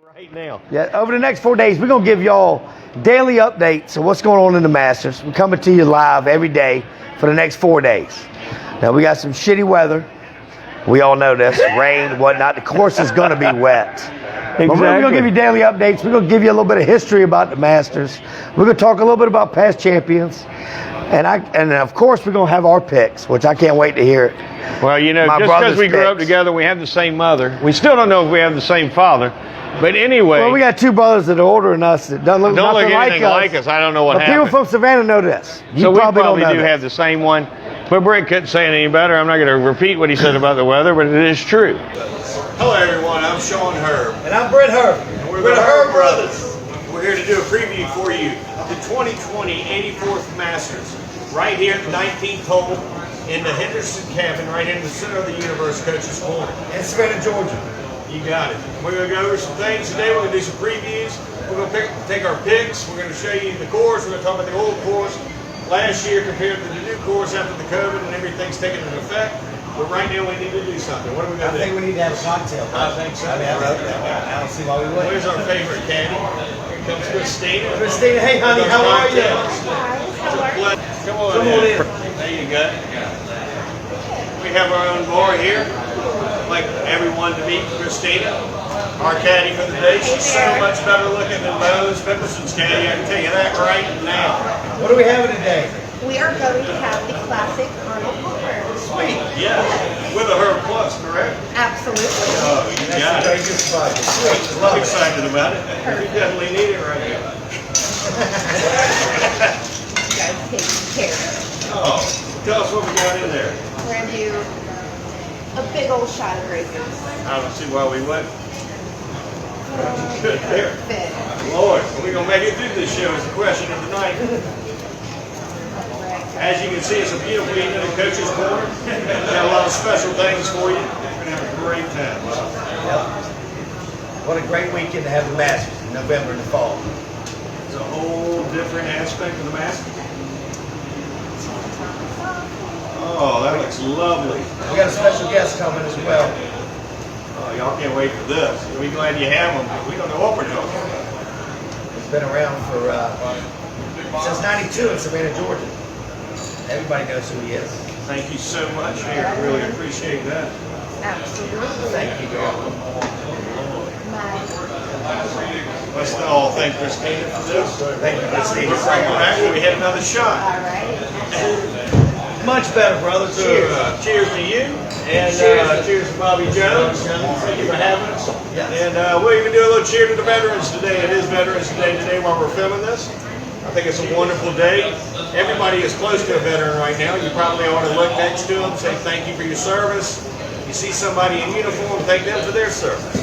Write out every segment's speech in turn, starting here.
Right now. Yeah, over the next 4 days, we're going to give y'all daily updates of what's going on in the Masters. We're coming to you live every day for the next 4 days. Now, we got some shitty weather. We all know this, rain, whatnot. The course is going to be wet. Exactly. But we're going to give you daily updates. We're going to give you a little bit of history about the Masters. We're going to talk a little bit about past champions. And of course, we're going to have our picks, which I can't wait to hear it. Well, you know, just because we grew up together, we have the same mother. We still don't know if we have the same father. But anyway. Well, we got two brothers that are older than us that don't look anything like us. I don't know what happened. People from Savannah know this. So we probably do have the same one. But Brent couldn't say it any better. I'm not going to repeat what he said about the weather, but it is true. Hello, everyone. I'm Sean Herb. And I'm Brent Herb. And we're the Herb Brothers. We're here to do a preview for you of the 2020 84th Masters, right here at the 19th hole in the Henderson cabin, right in the center of the universe, Coach's Corner. In Savannah, Georgia. You got it. We're going to go over some things today. We're going to do some previews. We're going to take our picks. We're going to show you the course. We're going to talk about the old course last year compared to the new course after the COVID and everything's taken into effect. But right now we need to do something. What are we going to do? I think we need to have a cocktail. I think so. I don't see why we wouldn't. Where's our favorite caddy? Here comes Christina. Christina, hey honey, how are you? Come on in. There you go. We have our own bar here. I'd like everyone to meet Christina, our caddy for the day. She's so much better looking than Moe's Pipperson's caddy. I can tell you that right now. What are we having today? We are going to have the classic Arnold Palmer. Sweet, yeah. With a Herb Plus, correct? Absolutely. Oh, you got it. Sweet. I'm excited about it. We definitely need it right now. You guys take care. Oh, tell us what we got in there. We're going to do a big old shot of raisins. I don't see why we wouldn't. Good there. Fit. Lord, are we going to make it through this show is the question of the night. As you can see, it's a beautiful evening at Coach's Corner. We've got a lot of special things for you. We're going to have a great time. Yep. What a great weekend to have the Masters in November and the fall. It's a whole different aspect of the Masters. Oh, that looks lovely. We got a special guest coming as well. Oh, y'all can't wait for this. We're glad you have them. We don't know what we're doing. He's been around for since '92 in Savannah, Georgia. Everybody knows who he is. Thank you so much, Mayor. I really appreciate that. Absolutely. Thank you, girl. Let's all thank Christina for this. Thank you, Christina. Bring her back when we hit another shot. All right. Much better, brother. So, Cheers. cheers to you, and cheers to Bobby Jones. Thank you for having us. Yes. And we'll even do a little cheer to the veterans today. It is Veterans Day today while we're filming this. I think it's a wonderful day. Everybody is close to a veteran right now. You probably ought to look next to them, say thank you for your service. You see somebody in uniform, thank them for their service.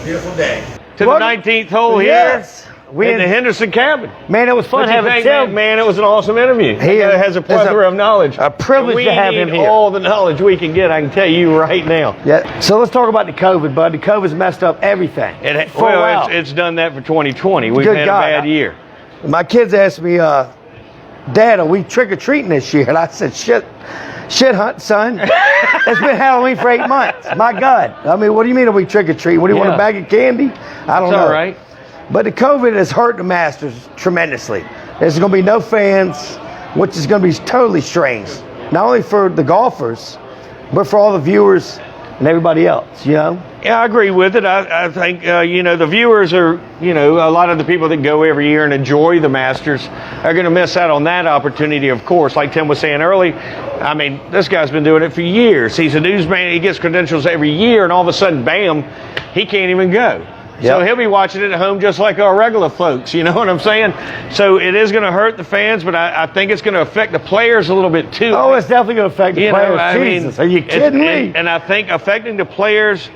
Beautiful day. To the 19th hole here. Yes. In the Henderson cabin. Man, it was fun having Tim. Man, it was an awesome interview. He has a plethora of knowledge. A privilege to have him here. We need all the knowledge we can get, I can tell you right now. Yeah. So let's talk about the COVID, bud. The COVID's messed up everything. It's done that for 2020. We've had a bad year. My kids asked me, Dad, are we trick-or-treating this year? And I said, shit hunt, son. It's been Halloween for 8 months. My God. I mean, what do you mean are we trick-or-treating? What do you want, a bag of candy? I don't know. All right. But the COVID has hurt the Masters tremendously. There's going to be no fans, which is going to be totally strange. Not only for the golfers, but for all the viewers and everybody else, you know? Yeah, I agree with it. I think, you know, the viewers are, you know, a lot of the people that go every year and enjoy the Masters are going to miss out on that opportunity, of course. Like Tim was saying early, I mean, this guy's been doing it for years. He's a newsman. He gets credentials every year, and all of a sudden, bam, he can't even go. Yep. So he'll be watching it at home just like our regular folks, you know what I'm saying? So it is going to hurt the fans, but I think it's going to affect the players a little bit too. Oh, it's definitely going to affect the players. Jesus, are you kidding me? And I think affecting the players,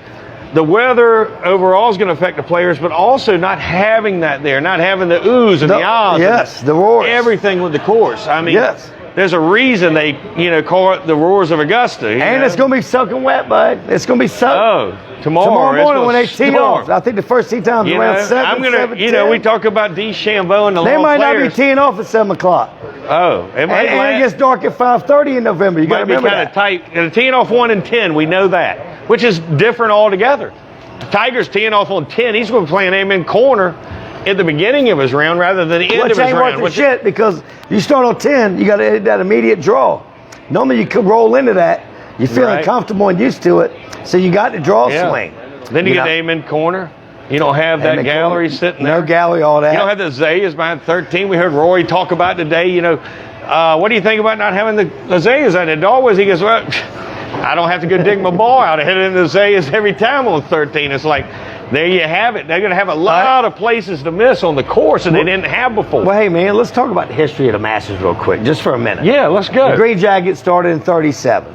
the weather overall is going to affect the players, but also not having that there, not having the oohs and the ahs. Yes, the roars. Everything with the course. I mean, yes. There's a reason they, you know, call it the roars of Augusta. And it's going to be soaking wet, bud. It's going to be soaked. Oh, tomorrow morning when they tee off. I think the first tee time is around 7, you know, we talk about DeChambeau and the They long might players. not be teeing off at 7 o'clock. Oh, it might and it gets dark at 5:30 in November. You got to remember that. Might be kind of tight. And teeing off 1 and 10, we know that, which is different altogether. Tiger's teeing off on 10. He's going to be playing aim-in corner at the beginning of his round rather than the end of Which his ain't round. worth the shit because you start on 10, you got to hit that immediate draw. Normally you could roll into that. You're feeling Right. comfortable and used to it, so you got the draw swing. Then you get know? the aim-in corner. You don't have that Aim-in gallery corner. sitting there. No gallery, all that. You don't have the azaleas behind 13. We heard Rory talk about today, you know, what do you think about not having the azaleas on it? Always, he goes, well, I don't have to go dig my ball out. I hit it in the azaleas every time on 13. It's like, there you have it. They're going to have a lot of places to miss on the course that they didn't have before. Well, hey, man, let's talk about the history of the Masters real quick, just for a minute. Yeah, let's go. The Green Jacket started in 37.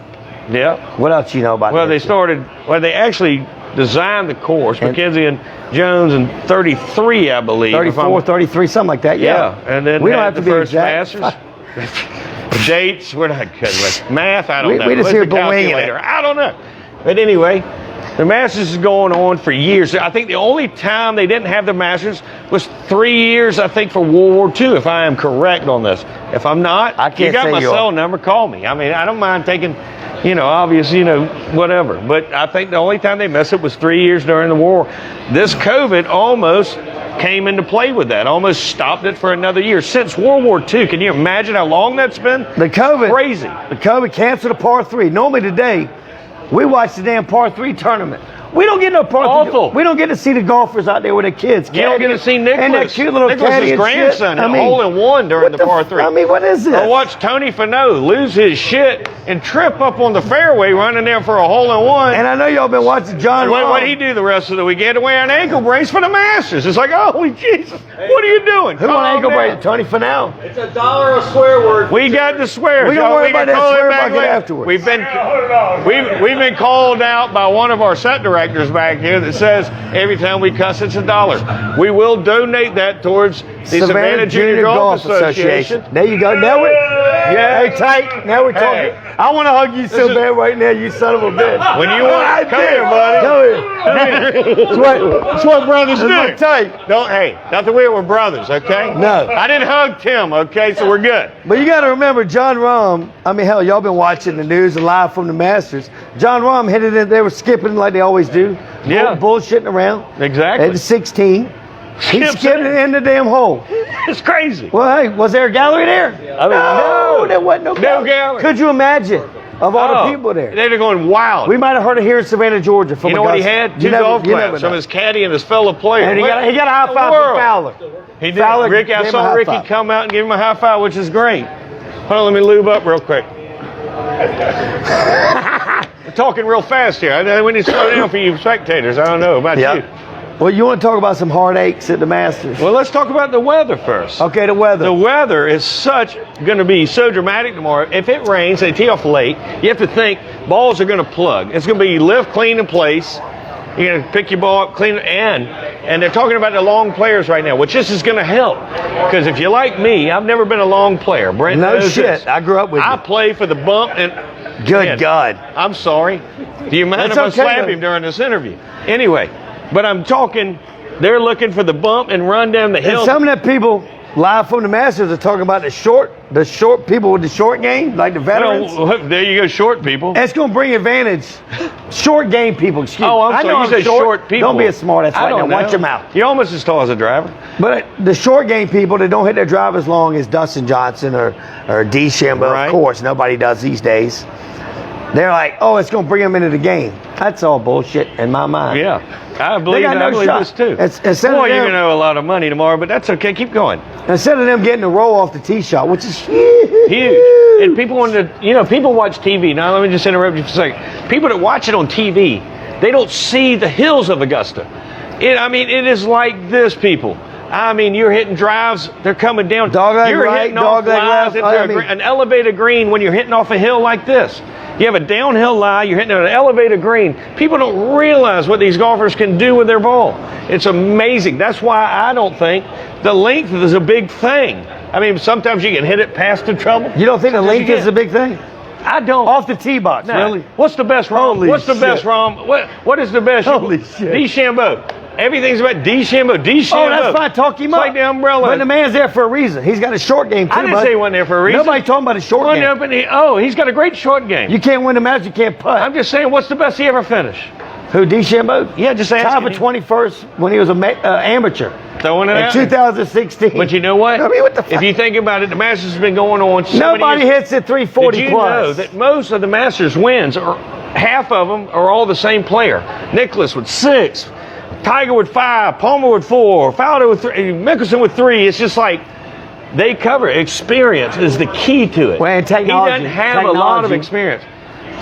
Yeah. What else you know about Well, the they actually designed the course, McKenzie and Jones in 33, I believe. 34, 33, something like that, yeah. And then we don't had have to the be first exact. Masters. Dates, we're not good with math, I don't know. We just What's hear the winging it. calculator? I don't know. But anyway, the Masters is going on for years. I think the only time they didn't have the Masters was 3 years, I think, for World War II, if I am correct on this. If I'm not, I can't you got say my you are. cell number, call me. I mean, I don't mind taking, you know, obvious, you know, whatever. But I think the only time they messed it was 3 years during the war. This COVID almost came into play with that, almost stopped it for another year. Since World War II, can you imagine how long that's been? The COVID. Crazy. The COVID canceled a par 3. Normally today, we watch the damn par 3 tournament. We don't get no par 3. Awful. We don't get to see the golfers out there with their kids. You don't get to see Nicholas. And that cute little caddy Nicholas's and grandson shit. hit a hole-in-one during the par 3. I mean, what is this? Or watch Tony Finau lose his shit and trip up on the fairway running there for a hole-in-one. And I know y'all been watching John Rahm. What did he do the rest of the week? He had to wear an ankle brace for the Masters. It's like, holy Jesus, what are you doing? Who won ankle brace? Tony Finau. It's $1 a swear word. We got the swear. We don't worry about that call it swear back bucket later. afterwards. We've been called out by one of our set directors back here that says every time we cuss it's $1. We will donate that towards the Savannah Junior Golf Association. There you go. Now hey, tight. Now we're talking. Hey. I want to hug you so bad right now, you son of a bitch. When you want, come here, buddy. Come here. That's what brothers do. Look tight. Don't, hey, not that we're brothers, okay? No. I didn't hug Tim, okay? So we're good. But you got to remember, John Rahm, I mean, hell, y'all been watching the news and live from the Masters. John Rahm hit it in, they were skipping like they always do. Yeah. Bullshitting around. Exactly. At 16. He Skips skipped it. it in the damn hole. It's crazy. Well, hey, was there a gallery there? I mean, no. There wasn't no gallery. Could you imagine of all the people there? They're going wild. We might have heard it here in Savannah, Georgia. From You know what he Augusta. had? Two golf claps from his caddy and his fellow player. And he got a high five from Fowler. He did. Fowler Ricky, I gave him a saw high Ricky five. come out and give him a high five, which is great. Hold on, let me lube up real quick. We're talking real fast here. We need to slow down for you spectators. I don't know about you. Well, you want to talk about some heartaches at the Masters? Well, let's talk about the weather first. Okay, the weather. The weather is going to be so dramatic tomorrow. If it rains, they tee off late. You have to think balls are going to plug. It's going to be lift, clean in place. You're going to pick your ball up, clean it, and they're talking about the long players right now, which this is going to help. Because if you like me, I've never been a long player. Brent No knows shit. this. I grew up with I you. play for the bump and. Good Man, God. I'm sorry. Do you mind It's if I okay, slap though. him during this interview? Anyway, but I'm talking. They're looking for the bump and run down the hill. And some of that people live from the Masters are talking about the short people with the short game, like the veterans. Well, there you go, short people. That's going to bring advantage. Short game people, excuse me. Oh, I'm I sorry. know You said short people. Don't be a smart ass I right now. don't know. Watch your mouth. You're almost as tall as a driver. But the short game people that don't hit their drive as long as Dustin Johnson or DeChambeau, Right. of course, nobody does these days. They're like, oh, it's going to bring them into the game. That's all bullshit in my mind. Yeah, I believe, got no shot. this too. Instead of Boy, you're them- going to owe a lot of money tomorrow, but that's okay. Keep going. Instead of them getting a roll off the tee shot, which is huge. Huge. And people want to, people watch TV. Now, let me just interrupt you for a second. People that watch it on TV, they don't see the hills of Augusta. It is like this, people. I mean, you're hitting drives, they're coming down. Dogleg you're right, hitting off dogleg lies left. into an elevated green when you're hitting off a hill like this. You have a downhill lie, you're hitting an elevated green. People don't realize what these golfers can do with their ball. It's amazing. That's why I don't think the length is a big thing. I mean, sometimes you can hit it past the trouble. You don't think the Sometimes length you is a can't. big thing? I don't. Off the tee box, No. really? What's the best ROM? Holy What's the shit. best ROM? What is the best? Holy shit. DeChambeau. Everything's about DeChambeau. Oh, that's fine. Talk him It's up. like the umbrella. But the man's there for a reason. He's got a short game, too, I didn't bud. say he wasn't there for a reason. Nobody talking about a short game. He's got a great short game. You can't win the match, you can't putt. I'm just saying, what's the best he ever finished? Who, DeChambeau? Yeah, just ask tied for him. 21st when he was an amateur Throwing it in out. 2016. But you know what? I mean, what the fuck? If you think about it, the Masters has been going on so Nobody many years. hits at 340 Did you plus. know that most of the Masters wins, or half of them, are all the same player? Nicholas with 6, Tiger with 5, Palmer with 4, Fowler with 3, Mickelson with 3. It's just like they cover. Experience is the key to it. Well, and technology. He doesn't have a lot of Technology. experience.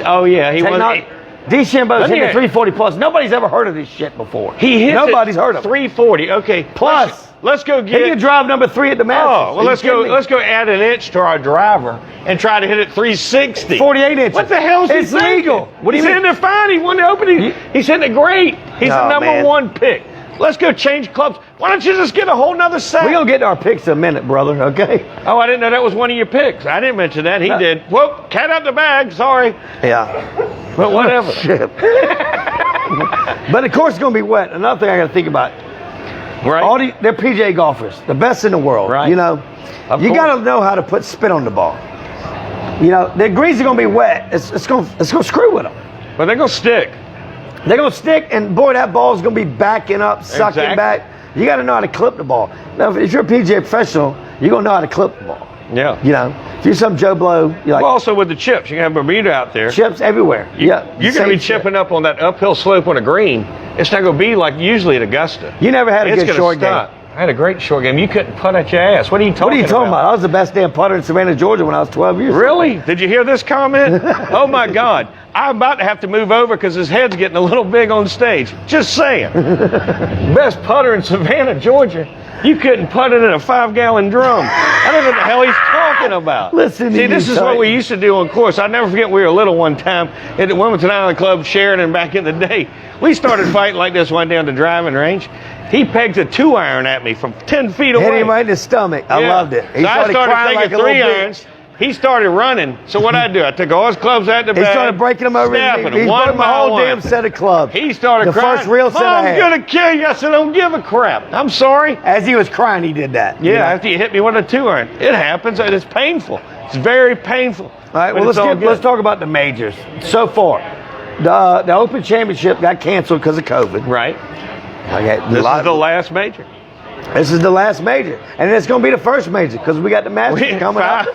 Oh yeah, he was. DeChambeau's hitting me- 340 plus. Nobody's ever heard of this shit before. He hits Nobody's heard of it. 340. Okay. Plus. let's go He get. could drive number 3 at the Masters. Oh, well, Are you let's go. kidding me? Let's go add an inch to our driver and try to hit it 360. 48 inches. What the hell's he It's thinking? legal. What do you He's mean? hitting it fine. He won the opening. He's hitting it great. He's the Oh, number man. 1 pick. Let's go change clubs. Why don't you just get a whole nother set? We're going to get to our picks in a minute, brother, okay? Oh, I didn't know that was one of your picks. I didn't mention that. He No. did. Whoop, cat out the bag. Sorry. Yeah. But whatever. Shit. But of course it's going to be wet. Another thing I got to think about. Right? They're PGA golfers, the best in the world. Right. You know, Of you course. got to know how to put spin on the ball. You know, the greens are going to be wet. It's going to screw with them. But they're going to stick. They're going to stick, and boy, that ball's going to be backing up, sucking Exactly. back. You got to know how to clip the ball. Now, if you're a PGA professional, you're going to know how to clip the ball. Yeah. You know, if you're some Joe Blow, you're like, Well, also with the chips, you can have Bermuda out there. chips everywhere. Yeah. You're going to be same shit. chipping up on that uphill slope on a green. It's not going to be like usually at Augusta. You never had a It's good gonna short stop. game. I had a great short game. You couldn't putt at your ass. What are you talking about? What are you talking about? I was the best damn putter in Savannah, Georgia when I was 12 years old. Really? Did you hear this comment? Oh my God. I'm about to have to move over because his head's getting a little big on stage. Just saying. Best putter in Savannah, Georgia. You couldn't putt it in a 5-gallon drum. I don't know what the hell he's talking about. Listen to See, you, this is what Titan. we used to do on course. I'll never forget we were little one time at the Wilmington Island Club, Sheridan, back in the day. We started fighting like this one down the driving range. He pegged a 2-iron at me from 10 feet away. Hit him right in the stomach. I Yeah. loved it. He So I started crying thinking like a little 3 bitch. irons. He started running. So what I do? I took all his clubs out the He bag. started breaking them over. snapping He them one broke my by whole one. damn set of clubs. He started the crying. first real set I I'm had. gonna kill you. I said, don't give a crap. I'm sorry. As he was crying, he did that. Yeah, you know? after you hit me with a 2-iron. It happens and it's painful. It's very painful. All right, But well, it's all good. let's talk about the majors. So far, the Open Championship got canceled because of COVID. Right. Okay, This is the last major. This is the last major, and it's going to be the first major because we got the Masters coming up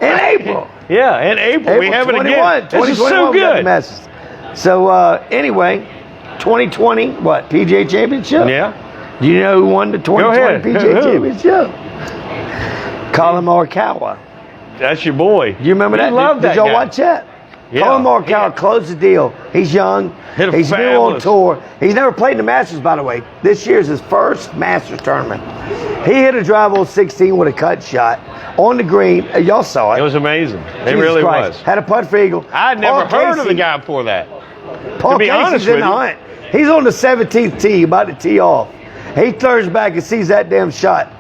in April. Yeah, in April. We have it 21, again. This is so 2021 we got the good. Masters. So anyway, 2020, what, PGA Championship? Yeah. Do you know who won the 2020 ahead. PGA Who? Championship? Colin Morikawa. That's your boy. Do you remember that? Love Did that y'all guy. watch that? Yeah. Colin Morikawa Yeah. closed the deal. He's young. Hit a He's new on fabulous. tour. He's never played in the Masters, by the way. This year's his first Masters tournament. He hit a drive on 16 with a cut shot on the green. Y'all saw it. It was amazing. It Jesus really Christ. was. Had a putt for eagle. I'd never Paul heard of the Casey- guy before that. Paul to be Casey's honest in with the you. hunt. He's on the 17th tee, about to tee off. He throws back and sees that damn shot.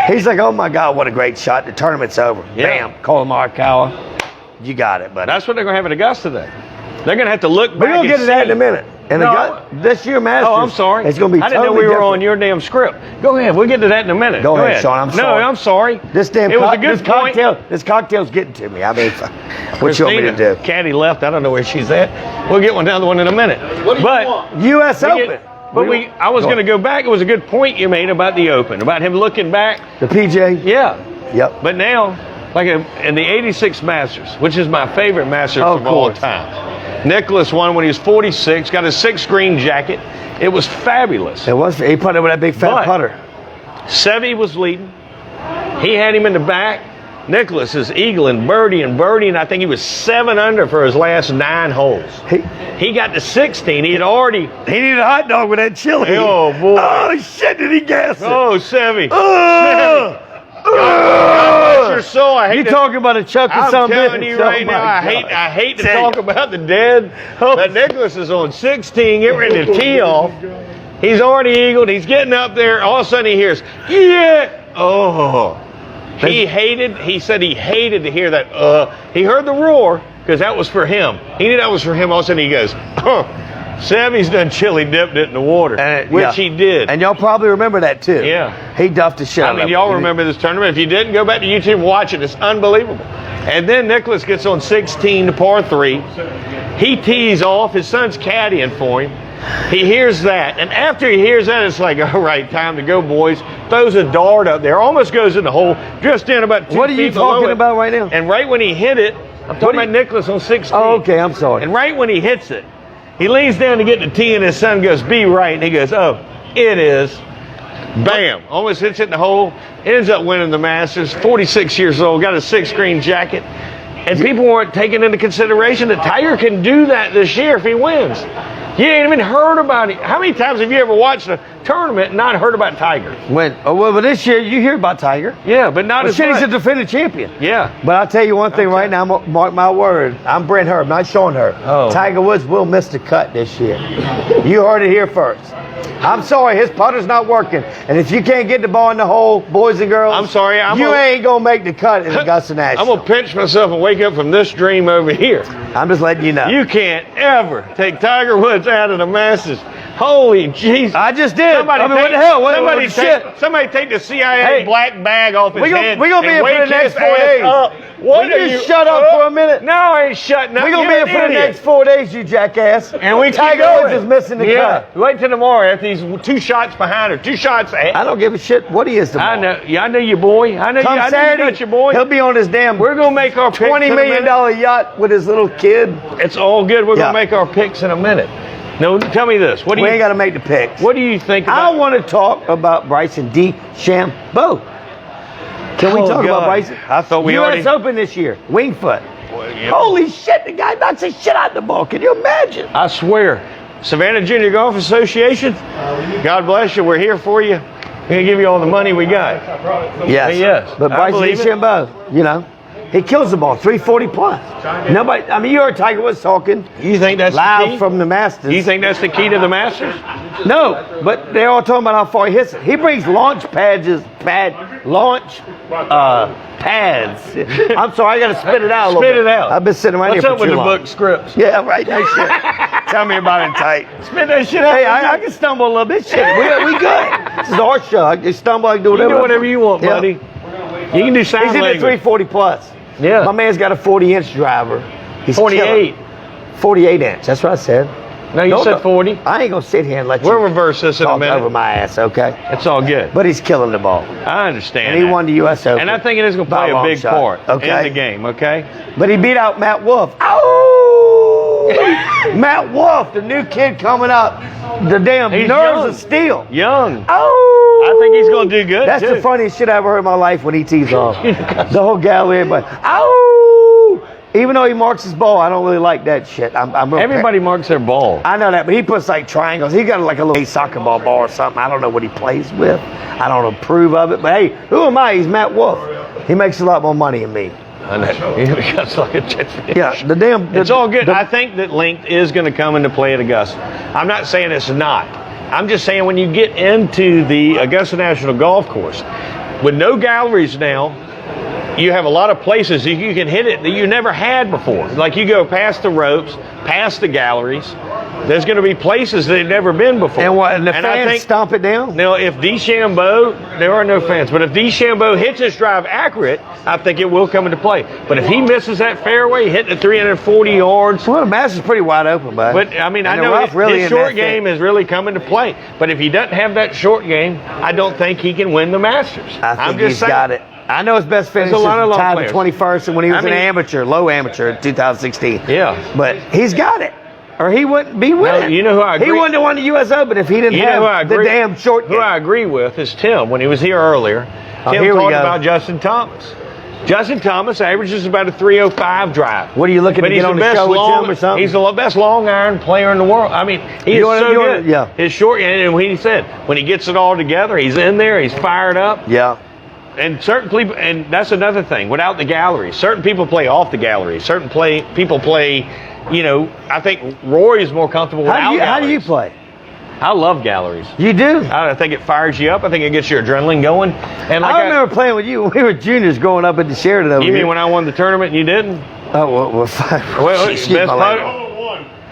He's like, oh my God, what a great shot. The tournament's over. Yeah. Bam. Colin Morikawa. You got it, buddy. That's what they're going to have at Augusta then. They're going to have to look back We're going to and get to that in a see. minute. And No. this year Masters. Oh, I'm sorry. It's going to be I didn't know totally we were different. on your damn script. Go ahead. We'll get to that in a minute. Go ahead, Sean. I'm sorry. No, I'm sorry. This damn It was a good point. This cocktail's getting to me. I mean, what you want me to Christina, do? Caddy left. I don't know where she's at. We'll get another one in a minute. What do you but want? U.S. we Open. get- I was going to go back. It was a good point you made about the Open, about him looking back. The PJ. Yeah. Yep. But now, like in the 86 Masters, which is my favorite Masters Of of all course. time. Nicholas won when he was 46, got a 6-green jacket. It was fabulous. It was. He put it with that big fat But- putter. Seve was leading. He had him in the back. Nicholas is eagling, birdie, and I think he was 7 under for his last 9 holes. He got to 16. He had already. He needed a hot dog with that chili. Oh, boy. Oh shit! Did he gas it? Oh, Seve. Ugh. God bless your soul. I hate You to- talking about a chuck or I'm something? telling you right now, I hate to talk about the dead. But Nicholas is on 16, getting ready to tee off. He's already eagled. He's getting up there. All of a sudden he hears, yeah. Oh. He said he hated to hear that. He heard the roar because that was for him. He knew that was for him. All of a sudden he goes, Sammy's done chili dipped it in the water, which yeah. he did. And y'all probably remember that too. Yeah. He duffed the shit I out mean, of it. y'all remember this tournament. If you didn't, go back to YouTube and watch it. It's unbelievable. And then Nicholas gets on 16 to par 3. He tees off. His son's caddying for him. He hears that, and after he hears that, it's like, all right, time to go, boys. Throws a dart up there, almost goes in the hole, just in about 2 feet What are you below talking it. about right now? And right when he hit it, I'm talking about Nicholas on 16. Oh, okay, I'm sorry. And right when he hits it, he leans down to get the tee, and his son goes, be right. And he goes, oh, it is. Bam. Almost hits it in the hole. Ends up winning the Masters. 46 years old. Got a 6-screen jacket. And people weren't taking into consideration that Tiger can do that this year if he wins. You ain't even heard about it. How many times have you ever watched a tournament and not heard about Tiger? Well, this year you hear about Tiger. Yeah, but not as Shit, he's a much. defending champion. Yeah. But I'll tell you one thing right now, mark my word. I'm Brent Herb, not Sean Herb. Oh. Tiger Woods will miss the cut this year. You heard it here first. I'm sorry, his putter's not working. And if you can't get the ball in the hole, boys and girls, I'm sorry, you ain't going to make the cut in Augusta National. I'm going to pinch myself and wake up from this dream over here. I'm just letting you know. You can't ever take Tiger Woods out of the Masters. Holy Jesus. I just did. Somebody I mean, take, what the hell? somebody, What take, shit? somebody take the CIA Hey, black bag off his head. We're going to be and here for wake the next his 4 ass days. up. What Will are you you shut up for a minute? No, I ain't shutting up. We're going to be You're here for an the idiot. next 4 days, you jackass. And we keep Tiger going. Woods is missing the cut. Wait till tomorrow after he's 2 shots behind her. 2 shots ahead. I don't give a shit what he is tomorrow. I know. Yeah, I know your boy. I know you. Come I know Saturday, you got your boy. he'll be on his damn We're gonna make our picks $20 in a million minute. yacht with his little kid. It's all good. We're Yeah. gonna make our picks in a minute. No, tell me this. What do We you? ain't got to make the picks. What do you think I about? want to talk about Bryson DeChambeau. Can we Oh, talk about God. Bryson? I thought we US already- Open this year, Wingfoot. Well, yeah. Holy shit, the guy knocks the shit out of the ball. Can you imagine? I swear, Savannah Junior Golf Association. God bless you. We're here for you. We're gonna give you all the money we got. Yes. Yes, But I Bryson believe it. DeChambeau, you know, he kills the ball, 340 plus. Nobody, I mean, you heard Tiger Woods talking You think that's the loud key? from the Masters. You think that's the key to the Masters? No, but they're all talking about how far he hits it. He brings launch pads. I'm sorry, I got to spit it out a little Spit bit. it out. I've been sitting right What's here up for with too the long. book scripts? Yeah, right. No shit. Tell me about it tight. Spit that shit out. Hey, I can stumble a little bit. Shit, we good. This is our show. I can stumble. I can do You whatever. can do whatever you want, Yeah. buddy. You can do sign He's in the language. 340 plus. Yeah. My man's got a 40-inch driver. He's 48. 48 inch. That's what I said. No, you Don't- said 40. I ain't gonna sit here and let We'll you reverse this in a talk minute. over my ass, okay? It's all good. But he's killing the ball. I understand. And he that. won the U.S. Open. And I think it is going to by play a long big shot. part Okay. in the game, okay? But he beat out Matt Wolff. Oh! Matt Wolff, the new kid coming up. The damn He's nerves young. of steel. Young. Oh! I think he's gonna do good, That's too. the funniest shit I ever heard in my life when he tees off. The whole gallery, everybody. Oh! Even though he marks his ball, I don't really like that shit. I'm real Everybody marks their ball. I know that, but he puts like triangles. He got like a little soccer ball or something. I don't know what he plays with. I don't approve of it. But hey, who am I? He's Matt Wolff. He makes a lot more money than me. I know. It's like a Yeah, the damn. It's all good. I think that length is going to come into play at Augusta. I'm not saying it's not. I'm just saying when you get into the Augusta National Golf Course, with no galleries now, you have a lot of places that you can hit it that you never had before. Like you go past the ropes, past the galleries. There's going to be places that have never been before. And what? And the I fans think, stomp it down. now, if DeChambeau, there are no fans, but if DeChambeau hits his drive accurate, I think it will come into play. But if he misses that fairway, hitting it 340 yards, Well, the Masters pretty wide open, bud. but I mean, And I the know rough really his in short that game thick. has really come into play. But if he doesn't have that short game, I don't think he can win the Masters. I I'm think just he's saying. got it. I know his best finish There's a lot of is long tied players. to 21st and when he was I mean- an amateur, low amateur in 2016. Yeah. But he's got it. Or he wouldn't be winning. you know who I He agree- wouldn't have won the U.S. Open if he didn't You know who I have the agree, damn short who game. I agree with is Tim when he was here earlier. Oh, Tim here we talked go. about Justin Thomas. Justin Thomas averages about a 305 drive. What are you looking But to he's get on the the best show with long, Tim or something? He's the best long iron player in the world. I mean, he is so good. Yeah. His short and when he said when he gets it all together, he's in there, he's fired up. Yeah. And certain people, and that's another thing. Without the galleries, certain people play off the galleries. Certain people play. You know, I think Rory is more comfortable without How do galleries. you play? I love galleries. You do? I think it fires you up. I think it gets your adrenaline going. And like I remember playing with you when we were juniors growing up at the Sheridan over you here. mean when I won the tournament and you didn't? Oh, well, we're fine. Wait, Excuse best my putter? language.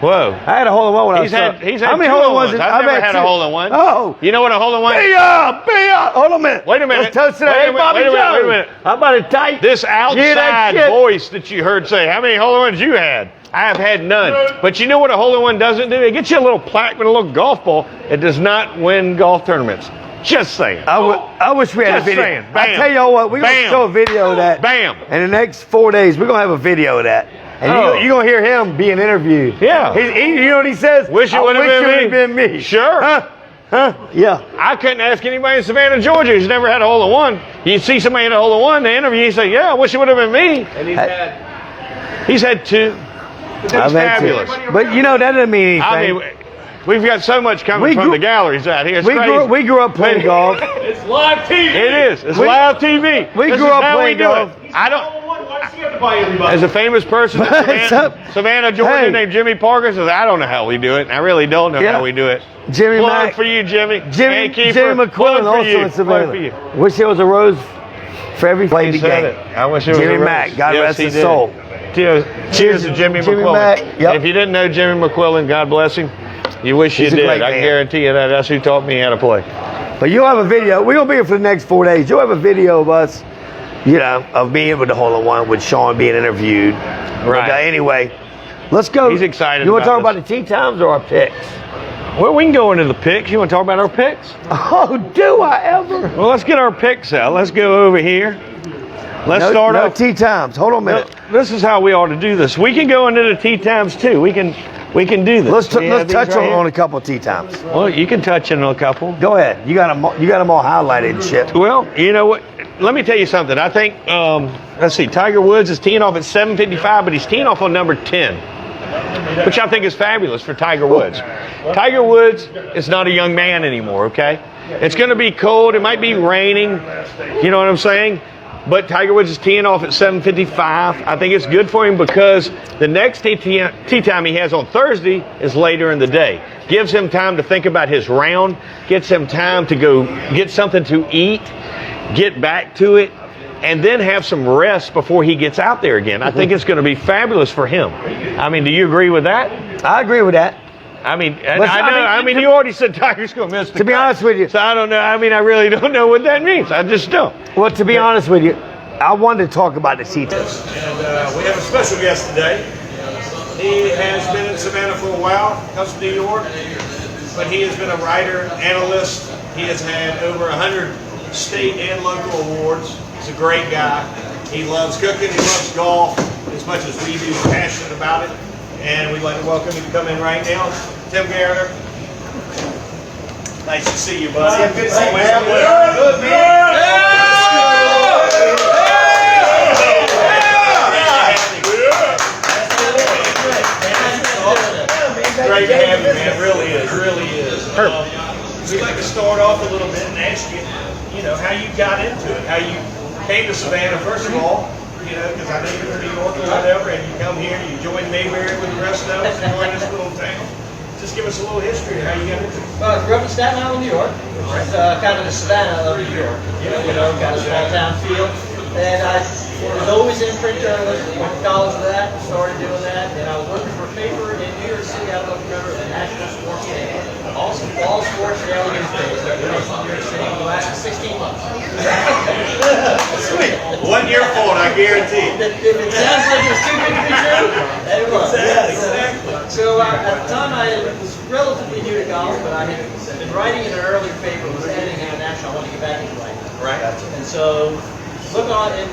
Whoa. I had a hole in one when I was He's had how many two hole-in-ones? hole-in-ones. I've never had a hole-in-one. Oh. You know what a hole-in-one is? Be up! Hold on a minute. Wait a minute. Let's toast to Wait a that. Hey, minute, Bobby wait a minute, Jones. wait a minute. How about a tight? This Yeah, that outside shit. voice that you heard say, how many hole-in-ones you had? I have had none. But you know what a hole-in-one doesn't do? It gets you a little plaque with a little golf ball. It does not win golf tournaments. Just saying. I wish we had Just a video. saying. Bam. I tell y'all what, we're going to Bam. show a video of that. Bam. In the next 4 days, we're going to have a video of that. And you're going to hear him being interviewed. Yeah. You know what he says? Wish it would have been me. Sure. Huh? Yeah. I couldn't ask anybody in Savannah, Georgia who's never had a hole-in-one. You see somebody in a hole-in-one, they interview, you say, yeah, I wish it would have been me. And He's had 2. It's I've had fabulous. to. But you know, that doesn't mean anything. I mean, we've got so much coming from the galleries out here. It's crazy. We grew up playing golf. it's live TV. It is. It's live TV. We This grew is up how we playing do golf. it. I don't. As a famous person in Savannah, Georgia, Hey. named Jimmy Parker says, I don't know how we do it. And I really don't know how we do it. Jimmy Plug Mack. for you, Jimmy. Jimmy Hey, Kiefer, McQuillan plug for also you. in Plug for Savannah. you. Wish there was a rose for every He Lady said game. it. I wish it was Jimmy a rose. Mack, God Yes, rest he his did. soul. Cheers to Jimmy McQuillan. Mack, yep. If you didn't know Jimmy McQuillan, God bless him. You wish He's you a did. great I man. guarantee you that. That's who taught me how to play. But you'll have a video. We're going to be here for the next 4 days. You'll have a video of us, you know, of me with the hole-in-one with Sean being interviewed. Right. But, anyway, let's go. He's excited You want to talk about about the tee times or our picks? Well, we can go into the picks. You want to talk about our picks? Oh, do I ever? Well, let's get our picks out. Let's go over here. Let's start no off. tee times. Hold on a minute. This is how we ought to do this. We can go into the tee times too. We can do this. Let's We have touch these right on here. a couple of tee times. Well, you can touch on a couple. Go ahead. You got them all highlighted and shit. Well, you know what? Let me tell you something. I think, let's see, Tiger Woods is teeing off at 7:55, but he's teeing off on number 10, which I think is fabulous for Tiger Woods. Tiger Woods is not a young man anymore, okay? It's going to be cold. It might be raining. You know what I'm saying? But Tiger Woods is teeing off at 7:55. I think it's good for him because the next tee time he has on Thursday is later in the day. Gives him time to think about his round, gets him time to go get something to eat, get back to it, and then have some rest before he gets out there again. I think it's going to be fabulous for him. I mean, do you agree with that? I agree with that. I mean, you already said Tiger's going to miss the To be cut. honest with you. So I don't know. I mean, I really don't know what that means. I just don't. Well, to be honest with you, I wanted to talk about the tee times. And we have a special guest today. He has been in Savannah for a while, comes from New York, but he has been a writer, analyst. He has had over 100 state and local awards. He's a great guy. He loves cooking, he loves golf as much as we do. He's passionate about it. And we'd like to welcome him to come in right now. Tim Garriter. Nice to see you, buddy. Good to see you, man. Good, Great to have you, man. Really is. Really is. We'd like to start off a little bit and ask you, how you got into it, how you came to Savannah, first of all, because I know you're from New York or whatever, and you come here, you join Mayberry with the rest of us, and join this little town. Just give us a little history of how you got into it. Well, I grew up in Staten Island, New York. It's kind of the Savannah of New York. Got a small town feel. And I was always in print journalism. Went to college for that, started doing that. And I was working for a paper in New York City. I don't know if you remember the National Sports Day. All sports daily newspapers that were based in New York City. It lasted 16 months. Sweet. Wasn't your fault, I guarantee. If it sounds like it was too good to be true, it was. Exactly. So at the time I was relatively new to golf, but I had been writing in an earlier paper, was editing a national. I wanted to get back into writing. Right. And so look on in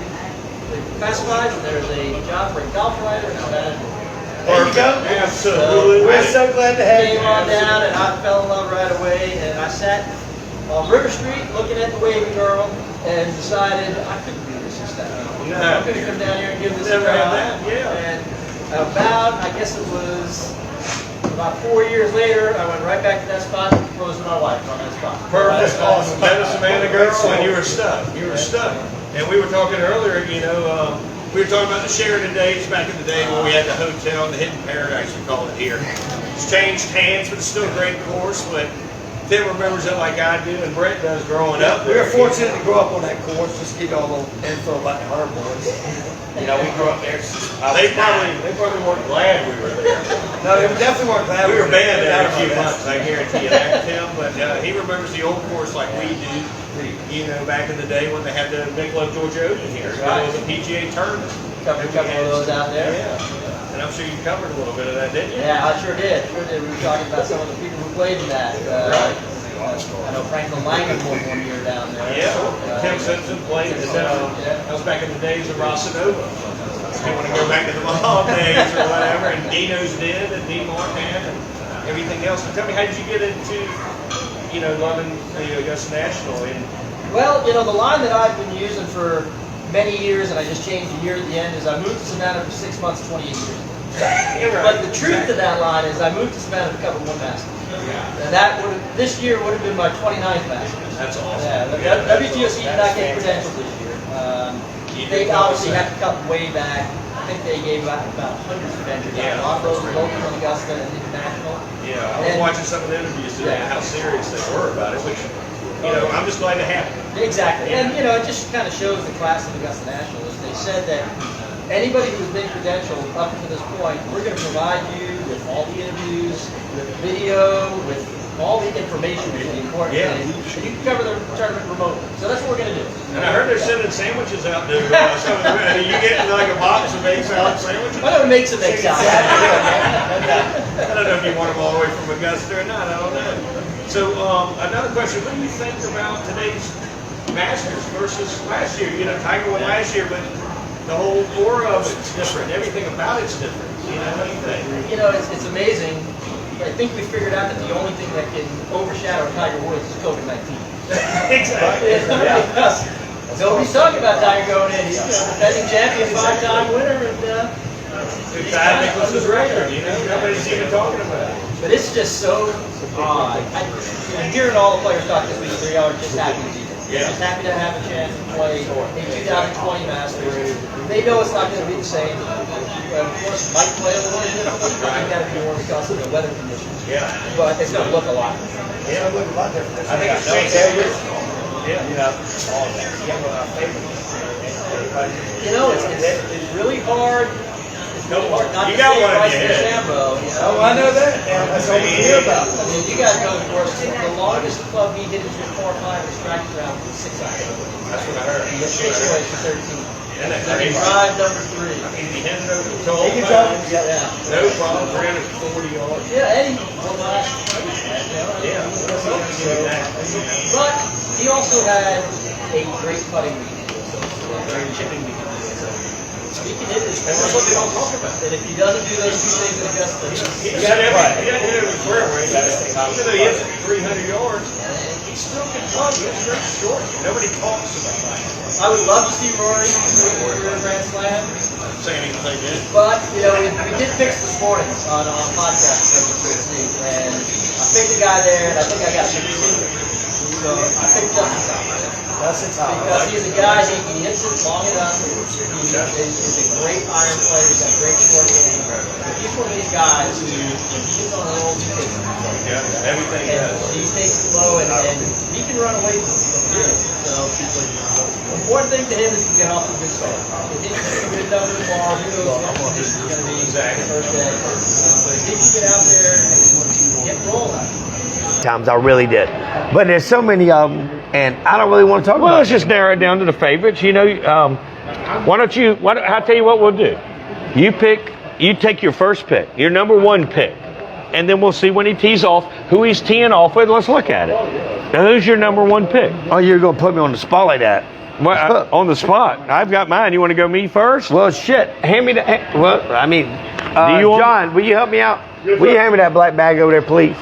the classifieds, and there's a job for a golf writer in Savannah. There you go. Absolutely. We're so glad to have you. Came on down, and I fell in love right away. And I sat on River Street looking at the wavy girl, and decided I couldn't do this in Staten Island. Yeah. I'm going to come down here and give this a Never try. had that, yeah. And I guess it was about 4 years later, I went right back to that spot and proposed to my wife on that spot. Perfect. Awesome. Met a Savannah girl, and you were stuck. You were stuck. And we were talking earlier, we were talking about the Sheraton days back in the day when we had the hotel, the Hidden Paradise, we call it here. It's changed hands, but it's still a great course. But Tim remembers it like I do, and Brent does growing up. We were fortunate to grow up on that course. Just to give you all a little info about the Herb boys. We grew up there. They probably weren't glad we were there. No, they definitely weren't glad. We were banned there a few months, I guarantee you that, Tim. But he remembers the old course like we do. Back in the day when they had the Bigelow Georgia Open here. It was a PGA tournament. Couple of those out there. Yeah. And I'm sure you covered a little bit of that, didn't you? Yeah, I sure did. We were talking about some of the people who played in that. I know Franklin Langan won 1 year down there. Yeah. Tim Simpson played. That was back in the days of Rosanova. You want to go back to the long days or whatever, and Dino's did, and D. Martin and everything else. But tell me, how did you get into, loving the Augusta National? Well, the line that I've been using for many years, and I just changed a year at the end, is I moved to Savannah for 6 months, 28 years. But the truth to that line is I moved to Savannah to cover one Masters. And this year would have been my 29th Masters. That's awesome. Yeah, WGOC did not get credentials this year. They obviously have to cut way back. I think they gave out about 100 credentials. Yeah. A lot of those were local in Augusta and international. Yeah, I was watching some of the interviews today and how serious they were about it, which, I'm just glad to have it. Exactly. And, it just kind of shows the class of Augusta National. They said that anybody who's been credentialed up to this point, we're going to provide you with all the interviews, with video, with all the information that's important. Yeah. And you can cover the tournament remotely. So that's what we're going to do. And I heard they're sending sandwiches out to some of the you getting like a box of egg salad sandwiches? I'm going to make some egg salad. I don't know if you want them all the way from Augusta or not. I don't know. So another question: what do you think about today's Masters versus last year? Tiger won last year, but the whole aura of it's different. Everything about it's different. What do you think? It's amazing. I think we figured out that the only thing that can overshadow Tiger Woods is COVID-19. Exactly. Because nobody's talking about Tiger going in. He's a defending champion, 5-time winner, and Tied Nicklaus's record. Nobody's even talking about it. but it's just so odd. I'm hearing all the players talk this week. They are just happy to be there. Yeah. Just happy to have a chance to play a 2020 Masters. They know it's not going to be the same. Of course, might play a little differently. I think that'd be more because of the weather conditions. Yeah. But it's going to look a lot. Yeah, look a lot different. I think it's changed. Yeah. All of that. It's really hard. It's really hard not You to got say one in Bryce your head. DeChambeau. Oh, I know that. That's all we hear about. I mean, you guys know, of course, the longest club he hit into a 4-5 was striking around 6 hours. That's what I heard. He hit 6 away for 13. And Drive number 3. he handed over the toll. He can talk. Yeah. No problem. 340 yards. Yeah, Eddie won last. Yeah. But he also had a great putting weekend. Great chipping weekend. He can hit his And that's what they don't talk about. And if he doesn't do those two things in Augusta, He got hit over the fairway. Even though he hits it 300 yards, he still can putt. He has great short. Nobody talks about that. I would love to see Rory do a Grand Slam. Saying he can play good. But, we did picks this morning on a podcast and I picked a guy there, and I think I got 16. So I picked Justin Thomas. That's the top. Because he's a guy, he hits it long enough. He's a great iron player. He's got great short game. He's one of these guys who, when he gets on a roll, he takes it. Yeah, everything And does. he takes it low, and he can run away from here. So the important thing to him is to get off to a good start. If he can get done with the ball, who knows what conditions it's going to be the first day. But if he can get out there and get rolling. Times I really did. But there's so many of them, and I don't really want to talk Well, about let's just narrow it down to the favorites. Why don't you? I'll tell you what we'll do. You take your first pick, your number 1 pick, and then we'll see when he tees off who he's teeing off with. Let's look at it. Now, who's your number 1 pick? Oh, you're going to put me on the spot like that. Well, on the spot. I've got mine. You want to go me first? Well, shit. Hand me the. Well, I mean, Do you want- John, will you help me out? Will you hand me that black bag over there, please?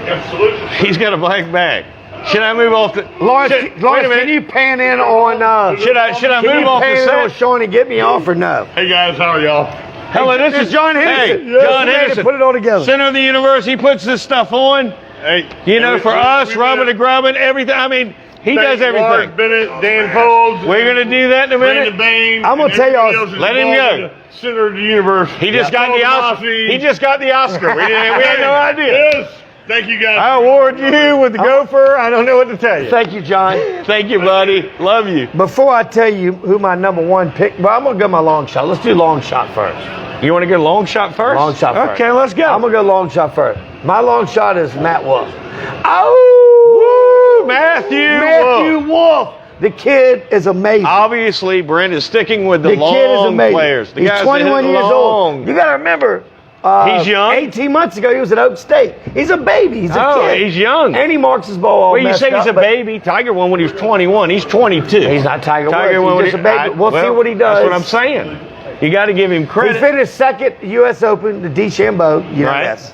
Absolutely. He's got a black bag. Should I move off the? Lawrence, Wait a Lawrence, minute. can you pan in on? Should I Can move you off pan the in on set? Sean and get me off or no? Hey guys, how are y'all? Hello, this is John Henderson. Hey, Yes, John man, Henderson. put it all together. Center of the universe. He puts this stuff on. Hey, For us, rubbing and grubbing, everything. I mean, he does everything. Bennett, Dan Folds, We're gonna do that in a minute. Bain. I'm gonna tell y'all- Let him go. Center of the universe. He just got the Oscar. He just got the Oscar. We had no idea. Yes. Thank you guys. I award you with the gopher. I don't know what to tell you. Thank you, John. Thank you, buddy. Love you. Before I tell you who my number 1 pick, well, I'm gonna go my long shot. Let's do long shot first. You want to go long shot first? Long shot first. Okay, let's go. I'm gonna go long shot first. My long shot is Matt Wolf. Woo, Matthew Matthew Wolff. Wolf. The kid is amazing. Obviously, Brent is sticking with the The kid is long amazing. players. The He's guys that 21 hit years long. old. You got to remember, He's young. 18 months ago, he was at Oak State. He's a baby. He's a Oh, kid. he's young. And he marks his ball all Well, you messed say he's up, a but baby. Tiger won when he was 21. He's 22. He's not Tiger Tiger Woods. won He's when just a baby. We'll see what he does. That's what I'm saying. You got to give him He credit. finished second U.S. Open, the DeChambeau. You know Right. this.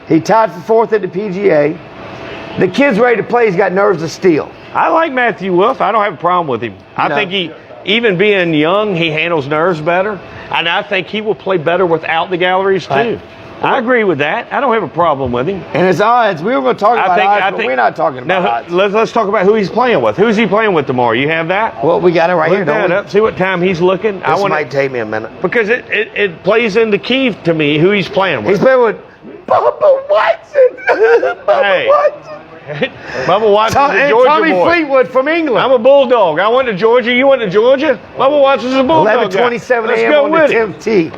He tied for fourth at the PGA. The kid's ready to play. He's got nerves of steel. I like Matthew Wolf. I don't have a problem with him. I No. think he, even being young, he handles nerves better. And I think he will play better without the galleries, too. Right. I agree with that. I don't have a problem with him. And his odds, we were going to talk about odds, but we're not talking about now, odds. let's talk about who he's playing with. Who's he playing with tomorrow? You have that? Well, we got it right here, Look don't that we? up. See what time he's looking. This might take me a minute. Because it plays into key to me who he's playing with. He's playing with Bubba Watson. Bubba Hey. Watson. Bubba Watson's a And Georgia Tommy boy. Fleetwood from England. I'm a Bulldog. I went to Georgia. You went to Georgia? Bubba Watson's a Bulldog. 11:27 Let's a.m. go on the with him. 10th tee.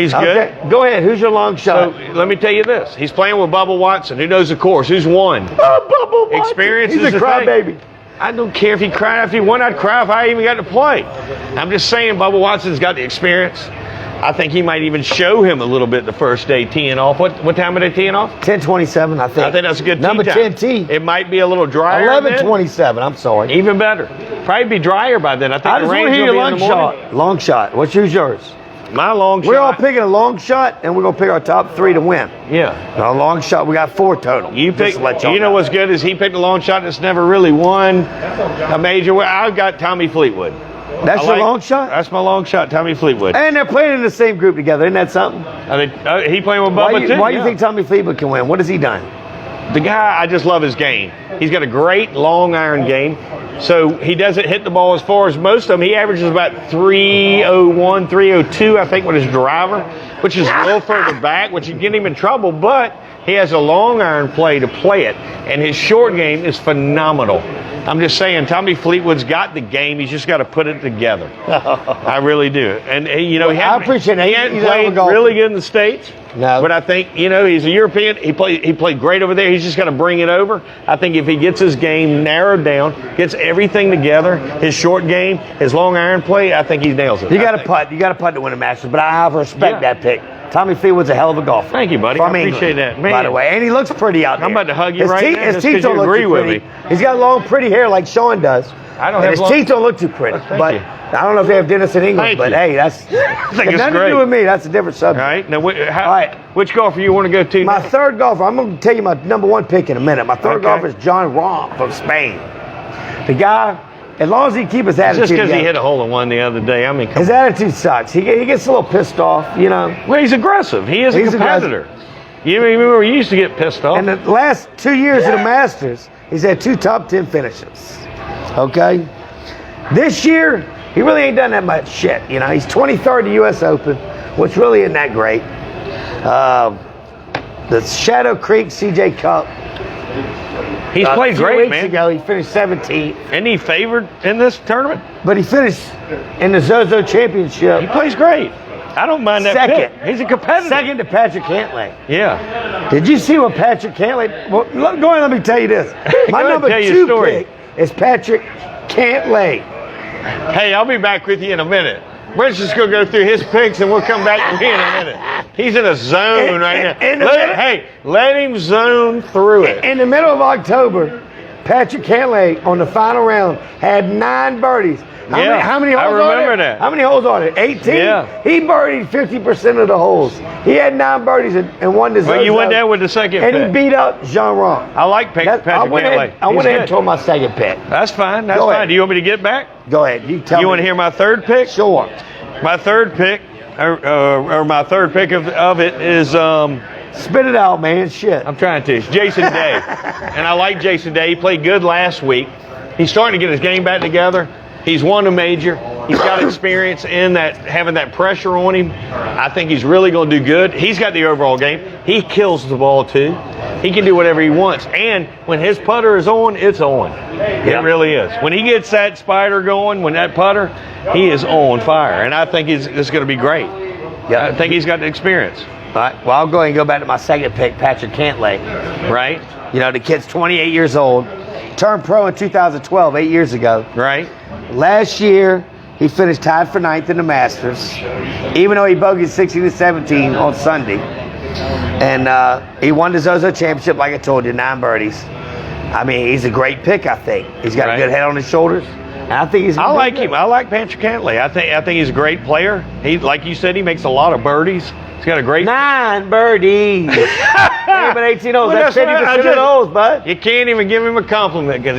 He's good. Okay, go ahead. Who's your long So shot? let me tell you this. He's playing with Bubba Watson. Who knows the course? Who's won? Bubba Watson. Experience He's is a the thing. crybaby. I don't care if he cried after he won. I'd cry if I even got to play. I'm just saying Bubba Watson's got the experience. I think he might even show him a little bit the first day teeing off. What time are they teeing off? 10:27, I think. I think that's a good tee Number time. 10 tee. It might be a little drier. 11:27. I'm sorry. then. Even better. Probably be drier by then. I think I the just want rain's to hear gonna your be in long the morning. shot. Long shot. What's yours? My long shot. We're all picking a long shot, and we're gonna pick our top 3 to win. Yeah. Now, long shot, we got 4 total. You Just pick. to let y'all You know what's good is he picked a long shot that's never really won a major. Well, I've got Tommy Fleetwood. That's I your like- long shot. That's my long shot, Tommy Fleetwood. And they're playing in the same group together. Isn't that something? He playing with Why, Bubba too. why do you Yeah. think Tommy Fleetwood can win? What has he done? The guy? I just love his game. He's got a great long iron game. So he doesn't hit the ball as far as most of them. He averages about 301, 302, I think, with his driver, which is a little further back, which would get him in trouble. But he has a long iron play to play it, and his short game is phenomenal. I'm just saying, Tommy Fleetwood's got the game. He's just got to put it together. I really do. And he Well, I hadn't, appreciate that. he hadn't He's a hell of a played golfer. really good in the States. No. But I think, he's a European. He played great over there. He's just got to bring it over. I think if he gets his game narrowed down, gets everything together, his short game, his long iron play, I think he nails it. You got to putt. You got to putt to win a Masters, but I respect Yeah. that pick. Tommy Fleetwood's a hell of a golfer. Thank you, buddy. From I appreciate England, that. Man. By the way, and he looks pretty out there. I'm about to hug you His right teeth, now His just teeth 'cause don't you look agree too with pretty. me. He's got long, pretty hair like Sean does. I don't and have his long- teeth don't look too pretty. Thank But you. I don't know if they have dentists in England. Thank but you. hey, that's think got it's nothing to great. do with me. That's a different All subject. right. Now, All right. which golfer you want to go to? My now? third golfer, I'm going to tell you my number 1 pick in a minute. My third Okay. golfer is John Rahm from Spain. The guy, as long as he keeps his attitude Just because he together- hit a hole in one the other day. I mean, come his attitude sucks. He gets a little pissed off, Well, he's aggressive. He is a He's competitor. You remember he used to get pissed off. And the last 2 years of the Masters, he's had 2 top 10 finishes. Okay? This year, he really ain't done that much shit. He's 23rd at U.S. Open, which really isn't that great. The Shadow Creek CJ Cup. He's a played few great, weeks man. ago, he finished 17th, Isn't he favored in this tournament? but he finished in the Zozo He Championship plays great. I don't mind that Second. pick. He's a competitor. second to Patrick Cantlay. Yeah. Did you see what Patrick Cantlay? Well, go ahead. Let me tell you this. My Go ahead, number tell your 2 story. pick is Patrick Cantlay. Hey, I'll be back with you in a minute. Brent's just going to go through his picks and we'll come back to me in a minute. He's in a zone right now. Let him zone through it. In the middle of October, Patrick Cantlay on the final round had 9 birdies. How many I holes are remember there? that. How many holes are there? 18? Yeah. He birdied 50% of the holes. He had 9 birdies and won the Well, you Zozo. went down with the second And he pick. beat up Jean Rahm. I like Patrick I went Cantlay. ahead, I went He's ahead and good. told my second pick. That's fine. That's Go fine. ahead. Do you want me to get back? Go ahead. You tell me. You want to hear my third pick? Sure. My third pick, or my third pick of it is, Spit it out, man. Shit. I'm trying to. It's Jason Day. And I like Jason Day. He played good last week. He's starting to get his game back together. He's won a major. He's got experience in that, having that pressure on him. I think he's really going to do good. He's got the overall game. He kills the ball too. He can do whatever he wants. And when his putter is on, it's on. It really is. When he gets that spider going, when that putter, he is on fire. And I think it's going to be great. Yeah. I think he's got the experience. All right. Well, I'll go ahead and go back to my second pick, Patrick Cantlay. Right? The kid's 28 years old. turned pro in 2012, 8 years ago. Right. Last year, he finished tied for 9th in the Masters, even though he bogeyed 16 and 17 on Sunday. And he won the Zozo Championship, like I told you, 9 birdies. I mean, he's a great pick, I think. He's got a good head on his shoulders. And I think he's. I like him. I like Patrick Cantley. I think he's a great player. He, like you said, he makes a lot of birdies. He's got a great 9 birdies. But 18 holes. Well, That's that's right. 50% of those, bud. You can't even give him a compliment because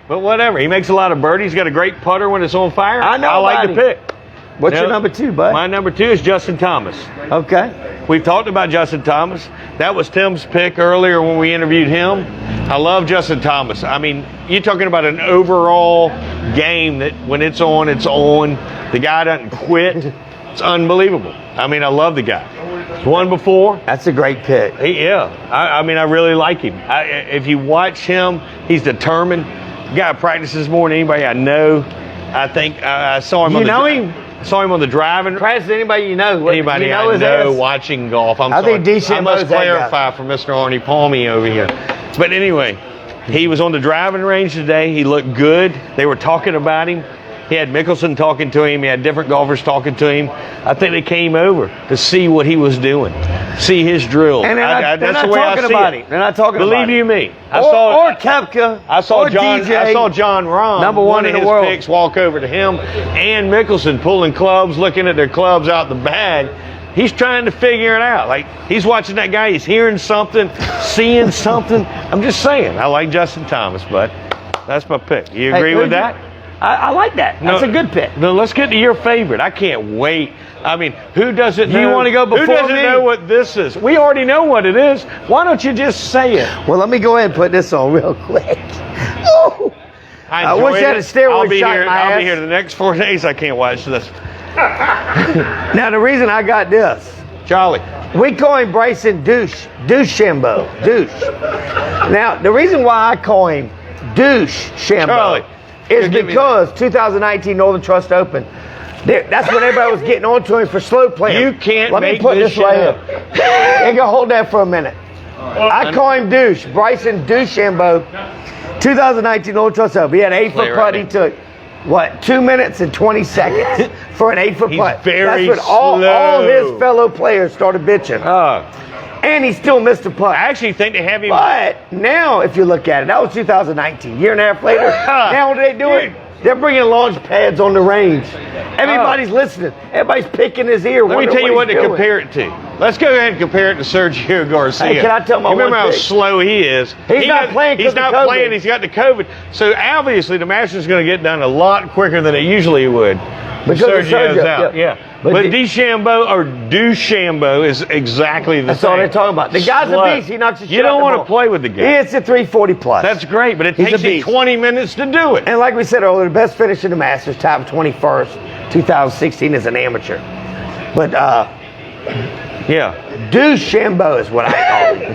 But whatever. He makes a lot of birdies. He's got a great putter when it's on fire. I know I like the about him. pick. What's your number 2, bud? My number 2 is Justin Thomas. Okay. We've talked about Justin Thomas. That was Tim's pick earlier when we interviewed him. I love Justin Thomas. I mean, you're talking about an overall game that when it's on, it's on. The guy doesn't quit. It's unbelievable. I mean, I love the guy. He's won before. That's a great pick. I mean, I really like him. If you watch him, he's determined. The guy practices more than anybody I know. I think I saw him. Saw him on the driving. Practice anybody you know. Anybody you know I know ass? watching golf. I think DeChambeau's I must that clarify for Mr. Arnie Palmy over here. But anyway, he was on the driving range today. He looked good. They were talking about him. He had Mickelson talking to him. He had different golfers talking to him. I think they came over to see what he was doing, see his drill. And they're not talking about him. They're not talking Believe about him. Believe you me. Or Koepka. I saw or John. DJ, I saw John Rahm, number one of in the his world. picks, walk over to him, and Mickelson pulling clubs, looking at their clubs out the bag. He's trying to figure it out. Like, he's watching that guy. He's hearing something, seeing something. I'm just saying. I like Justin Thomas, but that's my pick. You agree with that? I like that. That's a good pick. No, let's get to your favorite. I can't wait. I mean, who doesn't know? You want to go before Who doesn't me? know what this is? We already know what it is. Why don't you just say it? Well, let me go ahead and put this on real quick. Oh, I wish I had a steroid shot in my I'll ass. be here the next 4 days. I can't watch this. Now, the reason I got this, Charlie. we call him Bryson DeChambeau. Douche. Now, the reason why I call him DeChambeau Charlie, is because 2019 Northern Trust Open, that's when everybody was getting on to him for slow playing. You can't Let me make put this this right shit here. You can hold that for a minute. I call him Douche. Bryson DeChambeau. 2019 Northern Trust Open. He had an 8-foot putt. He took, 2 minutes and 20 seconds for an 8-foot putt. Very That's when all his fellow players started bitching. And he still missed a putt. I actually think they have him. But now, if you look at it, that was 2019. Year and a half later, now what are they doing? They're bringing launch pads on the range. Everybody's listening. Everybody's picking his ear. Let me tell you what to compare it to. Let's go ahead and compare it to Sergio Garcia. Hey, can I tell my You remember one how pick? slow he is? He's not playing 'cause He's of not COVID. playing. He's got the COVID. So obviously the Masters is going to get done a lot quicker than it usually would. Because of Sergio's Sergio, out. yeah. Yeah. But But DeChambeau or Duchambeau is exactly the That's same. all they're talking about. The guy's Slow. a beast. He knocks the shit You out don't the want to ball. play with the guy. He hits a 340 plus. That's great, but it He's a takes you beast. 20 minutes to do it. And like we said earlier, the best finish in the Masters, time 21st, 2016 as an amateur. But Yeah. DeChambeau is what I call him.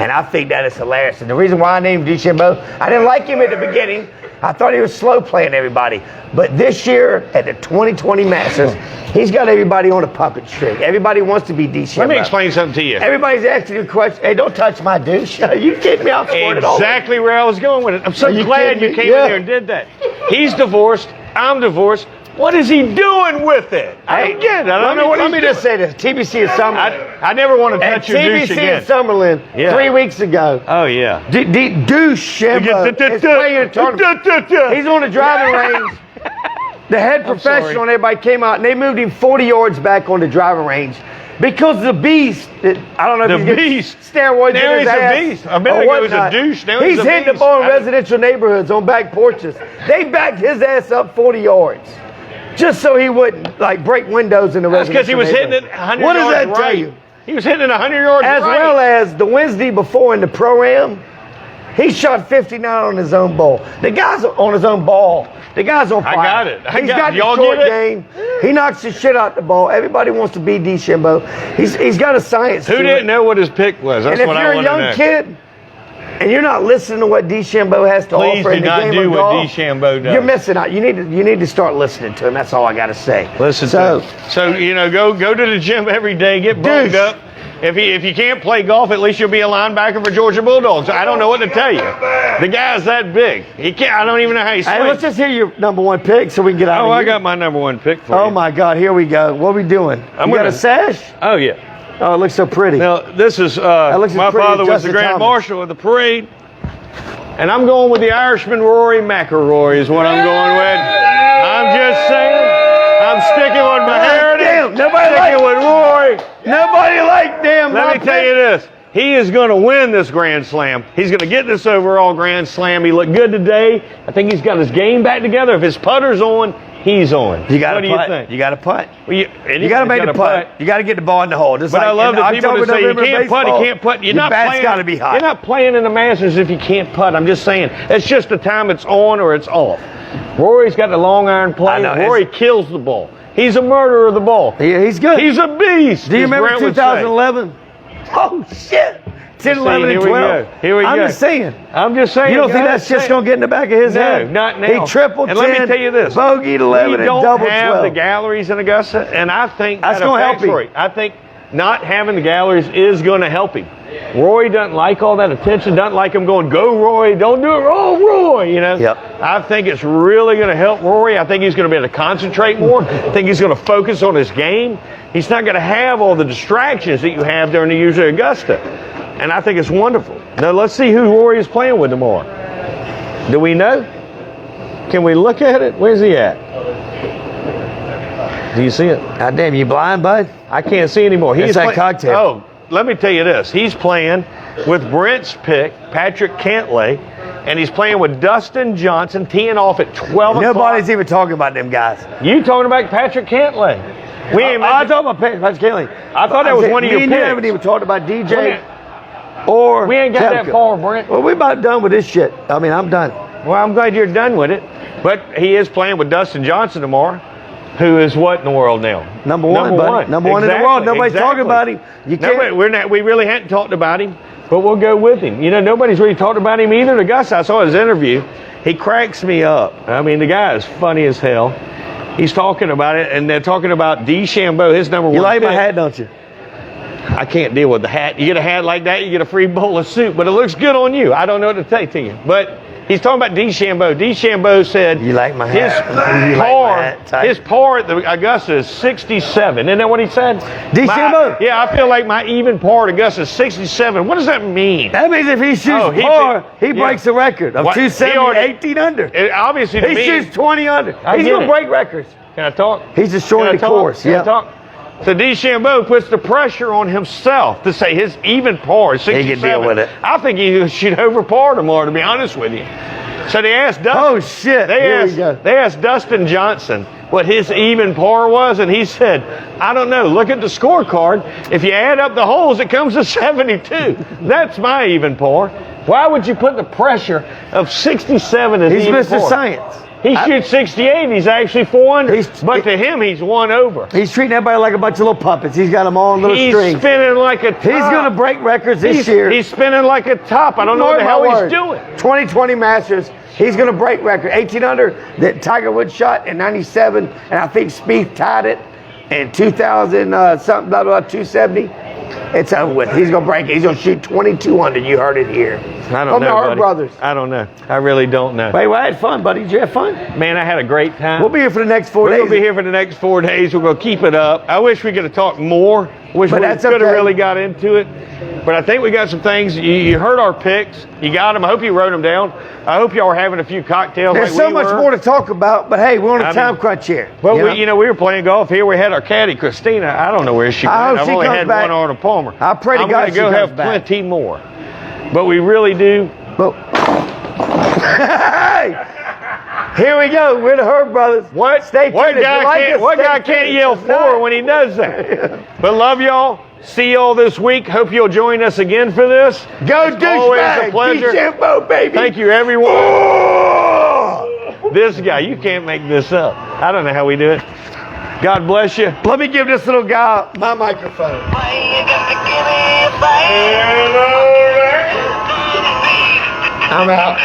And I think that is hilarious. And the reason why I named DeChambeau, I didn't like him at the beginning. I thought he was slow playing everybody. But this year, at the 2020 Masters, he's got everybody on a puppet string. Everybody wants to be DeChambeau. Let me explain something to you. Everybody's asking you a question. Hey, don't touch my douche. You kidding me? I'll score it all. Exactly where I was going with it. I'm so Are you glad kidding you me? came Yeah. in here and did that. He's divorced. I'm divorced. What is he doing with it? I don't get it. I don't know what Let he's me doing. just say this. TBC in Summerlin. I never want to At touch your douche TBC in again. Summerlin, Yeah. 3 weeks ago. Oh, yeah. DeChambeau is playing a tournament. He's on the driving range. The head professional and everybody came out and they moved him 40 yards back on the driving range because the beast, I don't know if The he's beast. getting steroids Now in his he's a ass beast. A minute or ago he was a whatnot. douche. Now he's he's a hitting the beast. ball in residential neighborhoods on back porches. They backed his ass up 40 yards. Just so he wouldn't break windows in the That's because he was residential hitting it neighborhood. 100 What does yards that tell right. you? He was hitting it 100 yards As right. well as the Wednesday before in the Pro-Am, he shot 59 on his own ball. The guy's on his own ball. The guy's on fire. I got it. He's got the Y'all short get it? game. He knocks the shit out the ball. Everybody wants to be DeChambeau. He's got a science Who to didn't it. know what his pick was? That's And if what I you're a want to know. young kid and you're not listening to what DeChambeau has to Please offer do in the not game do of what golf, DeChambeau does. you're missing out. You need to start listening to him. That's all I got to say. Listen So, to him. So, go to the gym every day, get bulked Douche. up, If you can't play golf, at least you'll be a linebacker for Georgia Bulldogs. I don't know what to tell you. The guy's that big. He can't. I don't even know how he swings. Hey, let's just hear your number one pick so we can get out of here. I got my number one pick for you. Oh my God, here we go. What are we doing? You got a sash? Oh yeah. Oh, it looks so pretty. Now this is looks as my pretty father as was the Justin grand Thomas. marshal of the parade, and I'm going with the Irishman Rory McIlroy is what I'm going with. I'm just saying. I'm sticking with my heritage. Damn, nobody sticking with Rory. Nobody like damn. Let me tell you this. He is going to win this Grand Slam. He's going to get this overall Grand Slam. He looked good today. I think he's got his game back together. If his putter's on, he's on. You got what to do putt. you think? You got to putt. Well, You got to make the putt. You got to get the ball in the hole. Just But like I love in the people that October, say you November can't putt, baseball, you can't putt. You're your not bat's playing. got to be hot. You're not playing in the Masters if you can't putt. I'm just saying. It's just the time it's on or it's off. Rory's got the long iron play. I know, Rory kills the ball. He's a murderer of the ball. He's good. He's a beast. Do you as remember Brent would say. 2011? Oh shit! 10, 11, and here we 12. go. Here we I'm go. just saying. I'm just saying. You don't think guys, that's just going to get in the back of his No, head? not now. He tripled and 10, let me tell you this. bogeyed 11, we and don't double have 12. the galleries in Augusta, and I think That's that gonna affects help him. Rory. I think not having the galleries is going to help him. Rory doesn't like all that attention, doesn't like him going, go Rory, don't do it, oh Rory, you know. Yep. I think it's really going to help Rory. I think he's going to be able to concentrate more. I think he's going to focus on his game. He's not going to have all the distractions that you have during the usually Augusta. And I think it's wonderful. Now let's see who Rory is playing with tomorrow. Do we know? Can we look at it? Where's he at? Do you see it? God damn, you blind, bud? I can't see anymore. It's that cocktail. Oh, let me tell you this. He's playing with Brent's pick, Patrick Cantlay, and he's playing with Dustin Johnson, teeing off at 12 o'clock. Nobody's even talking about them guys. You talking about Patrick Cantlay? We ain't I talking about Patrick Kelly. I thought that was one of your Me and you picks. haven't even talked about DJ or We ain't got that Temka. far, Brent. Well, we about done with this shit. I mean, I'm done. Well, I'm glad you're done with it. But he is playing with Dustin Johnson tomorrow, who is what in the world now? Number one, buddy. Number one in the world. Nobody's talking about him. You can't. We really hadn't talked about him, but we'll go with him. You know, nobody's really talked about him either. The guy, I saw his interview. He cracks me up. I mean, the guy is funny as hell. He's talking about it, and they're talking about DeChambeau, his number one You like my pick. hat, don't you? I can't deal with the hat. You get a hat like that, you get a free bowl of soup, but it looks good on you. I don't know what to say to you. But he's talking about DeChambeau. DeChambeau said You like my his hat? You like my par, hat, Ty? his par at the Augusta is 67. Isn't that what he said? DeChambeau? Yeah, I feel like my even par at Augusta is 67. What does that mean? That means if he shoots Oh, he par, did- he yeah. breaks the record of What? 270, He already- 18 under. It obviously to He me, shoots 20 under. I He's get going it. to break records. Can I talk? He's destroying Can I the talk? course. Can I Yeah. talk? So DeChambeau puts the pressure on himself to say his even par is 67. He can deal with it. I think he should over par tomorrow, to be honest with you. So they asked Dustin. Oh, shit. Here we go. They asked Dustin Johnson what his even par was, and he said, I don't know. Look at the scorecard. If you add up the holes, it comes to 72. That's my even par. Why would you put the pressure of 67 as He's even Mr. par? Science. He shoots 68. He's actually 4 under. He's- But to him, he's 1 over. He's treating everybody like a bunch of little puppets. He's got them all on little He's strings. spinning like a top. He's going to break records this year. He's spinning like a top. I don't know what the hell he's doing. 2020 Masters. He's going to break record. 18 under that Tiger Woods shot in 97, and I think Spieth tied it in 2000 something, blah, blah, 270. It's over with. He's going to break it. He's going to shoot 22 under. You heard it here. I don't From know, the Hart buddy. Brothers. I don't know. I really don't know. Wait, well, I had fun, buddy. Did you have fun? Man, I had a great time. We'll be here for the next 4 We're days. going to be here for the next 4 days. We're going to keep it up. I wish we could have talked more. Wish But we that's could have okay. really got into it. But I think we got some things. You heard our picks. You got them. I hope you wrote them down. I hope y'all were having a few cocktails. There's like so we much were. more to talk about, but hey, we're on a I time mean, crunch here. Well, you know? we were playing golf here. We had our caddy, Christina. I don't know where she I went. hope I've she only comes had back. one Arnold Palmer. I pray to I'm God gonna she go comes have back. plenty more. But we really do. Well, hey, here we go. We're the Herb Brothers. What? Stay tuned. What If guy you like can't? us, What stay guy can't tuned. yell for when he does that? But love y'all. See y'all this week. Hope you'll join us again for this. Go It's always a douchebag. pleasure. DeChambeau, baby. Thank you, everyone. Oh! This guy, you can't make this up. I don't know how we do it. God bless you. Let me give this little guy my microphone. I'm out.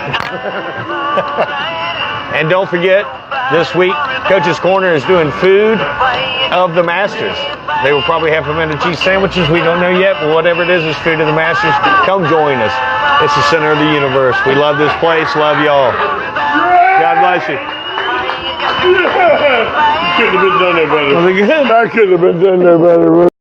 And don't forget, this week, Coach's Corner is doing food of the Masters. They will probably have pimento cheese sandwiches. We don't know yet, but whatever it is, it's food of the masters. Come join us. It's the center of the universe. We love this place. Love y'all. God bless you. Couldn't have been done there better. Was it good? I couldn't have been done there better.